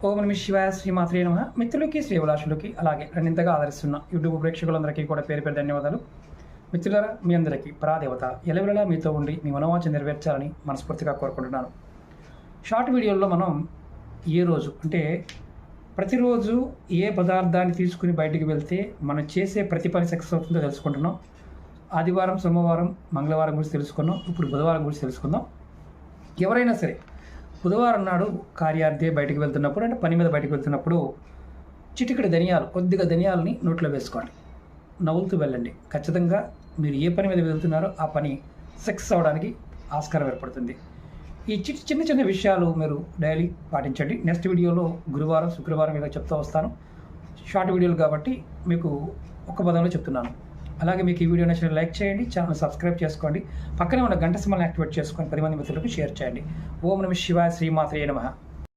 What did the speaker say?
ఓం నమ శివాయ శ్రీమాత్రే నమః. మిత్రులకి శ్రీభిలాషులకి అలాగే నన్ను ఇంతగా ఆదరిస్తున్న యూట్యూబ్ ప్రేక్షకులందరికీ కూడా పేరు పేరు ధన్యవాదాలు. మిత్రులారా, మీ అందరికీ పరాదేవత ఎలవెలలా మీతో ఉండి మీ మనోవాంఛ నెరవేర్చాలని మనస్ఫూర్తిగా కోరుకుంటున్నాను. షార్ట్ వీడియోల్లో మనం ఏ రోజు అంటే ప్రతిరోజు ఏ పదార్థాన్ని తీసుకుని బయటికి వెళ్తే మనం చేసే ప్రతి పని సక్సెస్ అవుతుందో తెలుసుకుంటున్నాం. ఆదివారం, సోమవారం, మంగళవారం గురించి తెలుసుకున్నాం. ఇప్పుడు బుధవారం గురించి తెలుసుకుందాం. ఎవరైనా సరే బుధవారం నాడు కార్యార్థే బయటకు వెళ్తున్నప్పుడు, అంటే పని మీద బయటకు వెళ్తున్నప్పుడు చిటికెడు ధనియాలు, కొద్దిగా ధనియాలని నోట్లో వేసుకోండి. నవ్వులుతూ వెళ్ళండి. ఖచ్చితంగా మీరు ఏ పని మీద వెళ్తున్నారో ఆ పని సక్సెస్ అవ్వడానికి ఆస్కారం ఏర్పడుతుంది. ఈ చిన్న చిన్న విషయాలు మీరు డైలీ పాటించండి. నెక్స్ట్ వీడియోలో గురువారం, శుక్రవారం ఇలా చెప్తూ వస్తాను. షార్ట్ వీడియోలు కాబట్టి మీకు ఒక్క పదంలో చెప్తున్నాను. అలాగే మీకు ఈ వీడియో నచ్చిన లైక్ చేయండి, ఛానల్ సబ్స్క్రైబ్ చేసుకోండి, పక్కనే ఉన్న గంట సింబల్ని యాక్టివేట్ చేసుకొని 10 మంది మిత్రులకు షేర్ చేయండి. ఓం నమ శివాయ శ్రీమాత్రే నమః.